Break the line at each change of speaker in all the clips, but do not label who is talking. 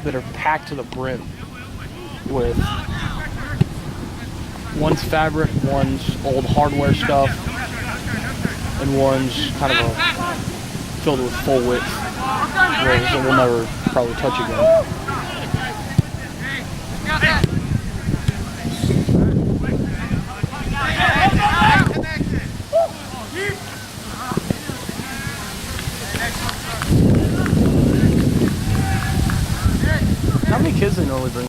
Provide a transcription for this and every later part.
that are packed to the brim with one's fabric, one's old hardware stuff, and one's kind of filled with full width drills that we'll never probably touch again. How many kids they normally bring?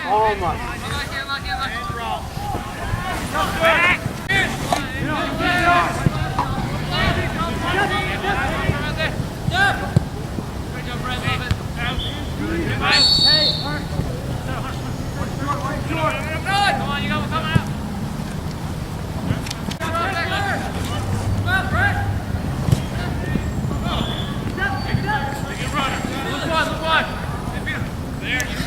Oh my.
Come on, you got one coming out. Come on, Brett. Look one. There.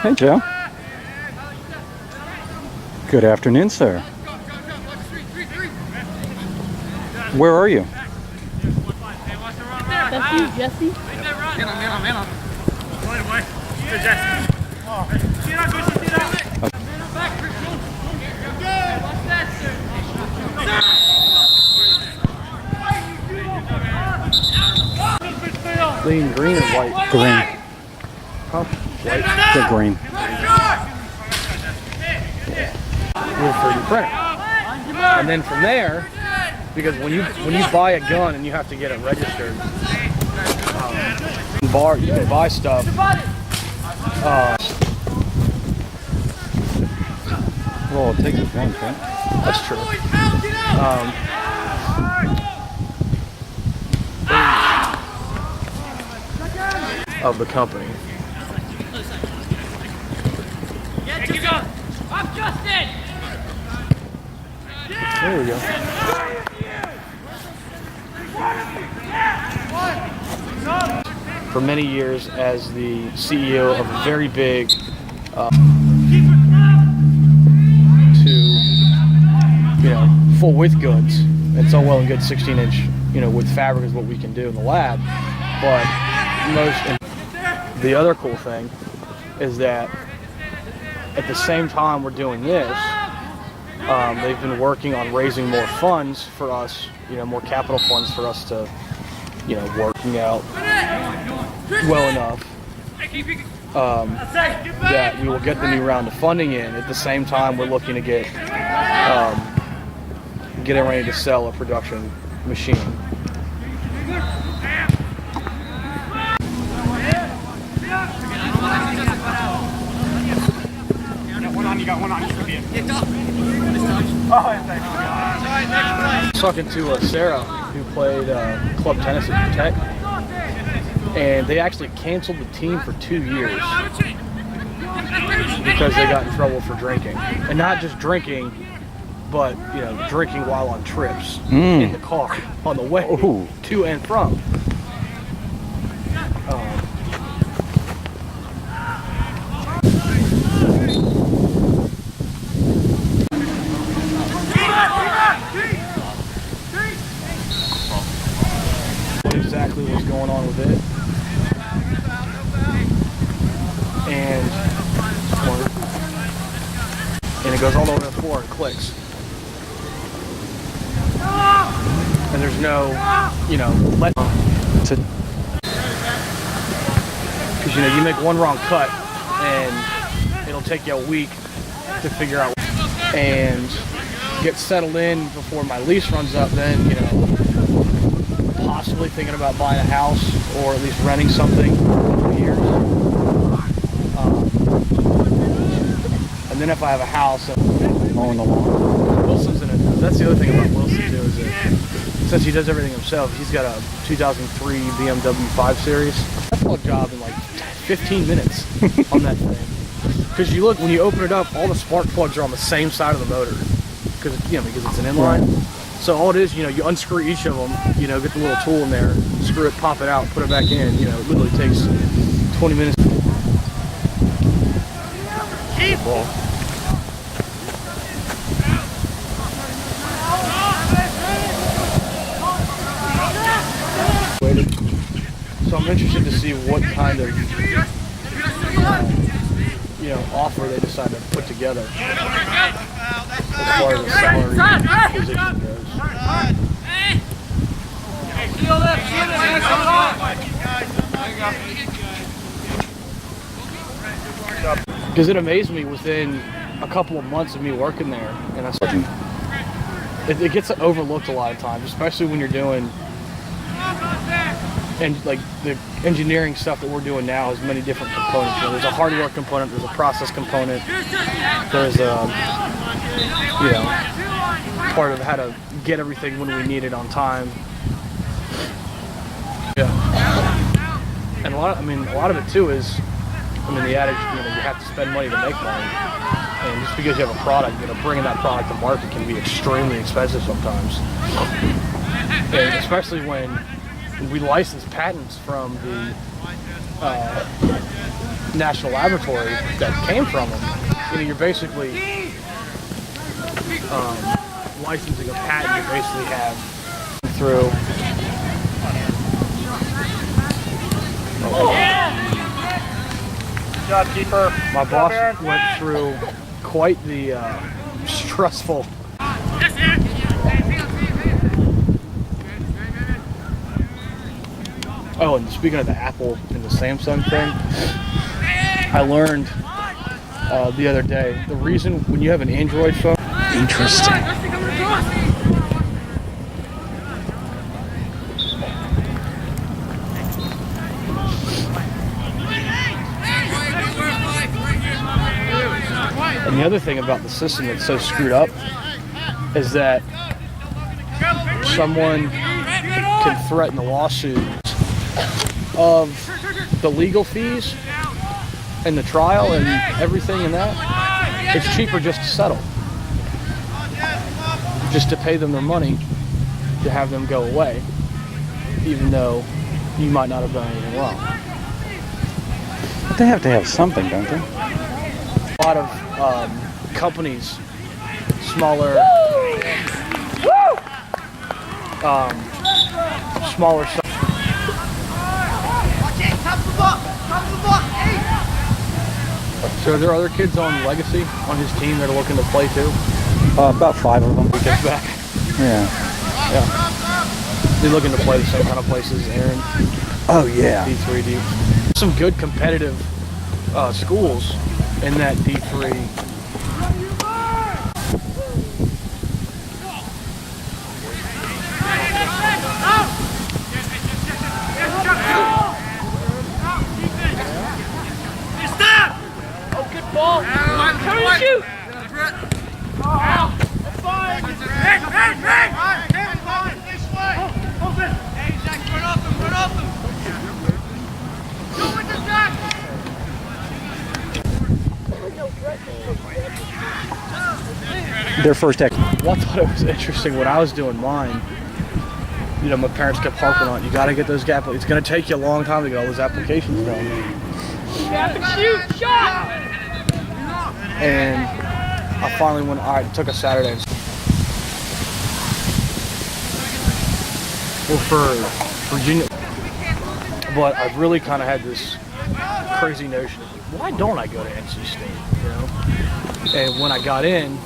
Hey, Joe. Good afternoon, sir. Where are you?
That's you, Jesse.
Lean green or white?
Green.
Huh? White.
Good green.
With 3D printer. And then from there, because when you buy a gun and you have to get it registered, you can buy stuff.
Well, it takes us once, right?
That's true. Of the company. There we go. For many years as the CEO of a very big full width goods. It's all well and good 16-inch, width fabric is what we can do in the lab. But the other cool thing is that at the same time we're doing this, they've been working on raising more funds for us, more capital funds for us to, working out well enough that we will get the new round of funding in. At the same time, we're looking to get getting ready to sell a production machine.
You got one on.
Talking to Sarah, who played club tennis at Tech, and they actually canceled the team for 2 years because they got in trouble for drinking, and not just drinking, but drinking while on trips in the car on the way to and from. Exactly what's going on with it, and it goes all over the floor and clicks, and there's no let, because you make one wrong cut and it'll take you a week to figure out and get settled in before my lease runs up. Then possibly thinking about buying a house or at least renting something for a couple of years. And then if I have a house and mowing the lawn, Wilson's in it. That's the other thing about Wilson too, is that since he does everything himself, he's got a 2003 BMW 5 Series. That's a job in like 15 minutes on that thing. Because when you open it up, all the spark plugs are on the same side of the motor. Because it's an inline. So all it is, you unscrew each of them, get the little tool in there, screw it, pop it out, put it back in. It literally takes 20 minutes. Keep ball. So I'm interested to see what kind of offer they decide to put together as far as the salary position goes. Because it amazed me within a couple of months of me working there, and it gets overlooked a lot of times, especially when you're doing and like the engineering stuff that we're doing now has many different components. There's a hardware component, there's a process component, there's a part of how to get everything when we need it on time. Yeah, and a lot of it too is, the adage, you have to spend money to make money, and just because you have a product, bringing that product to market can be extremely expensive sometimes, and especially when we license patents from the national laboratory that came from them. You know, you're basically licensing a patent you basically have through.
Good job, keeper.
My boss went through quite the stressful. Oh, and speaking of the Apple and the Samsung thing, I learned the other day the reason when you have an Android phone. Interesting. And the other thing about the system that's so screwed up is that someone can threaten a lawsuit of the legal fees and the trial and everything and that. It's cheaper just to settle. Just to pay them their money to have them go away, even though you might not have done anything wrong.
But they have to have something, don't they?
A lot of companies, smaller, smaller. So are there other kids on Legacy on his team that are looking to play too?
About 5 of them.
He gets back.
Yeah.
Yeah. They're looking to play the same kind of places, Aaron.
Oh yeah.
D3D. Some good competitive schools in that D3.
Ball. Come and shoot.
Their first
Well, I thought it was interesting when I was doing mine. You know, my parents kept harping on, you got to get those gap. It's going to take you a long time to get all those applications done.
Shoot, shot.
And I finally went, all right, took a Saturday. Well, for Virginia, but I've really kind of had this crazy notion of, why don't I go to NC State, you know? And when I got in,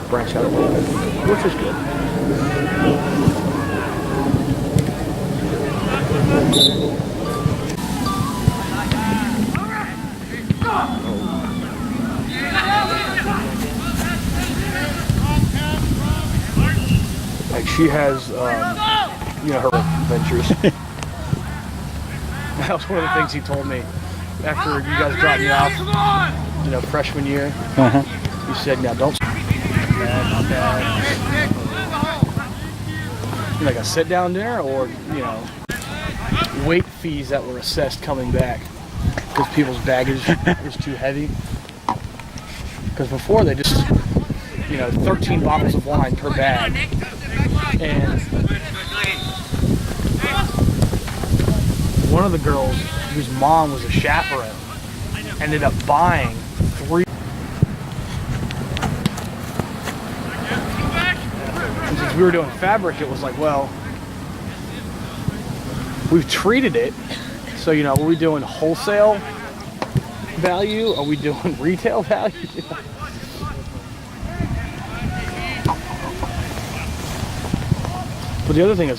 branched out a little bit, which is good. Like she has, you know, her adventures. That was one of the things he told me after you guys dropped me off, you know, freshman year. He said, "Now don't." Not bad. Like a sit-down dinner, or you know, weight fees that were assessed coming back because people's baggage was too heavy. Because before they just, you know, 13 bottles of wine per bag. And one of the girls whose mom was a chaperone ended up buying 3. And since we were doing fabric, it was like, well, we've treated it. So, you know, are we doing wholesale value? Are we doing retail value? But the other thing is,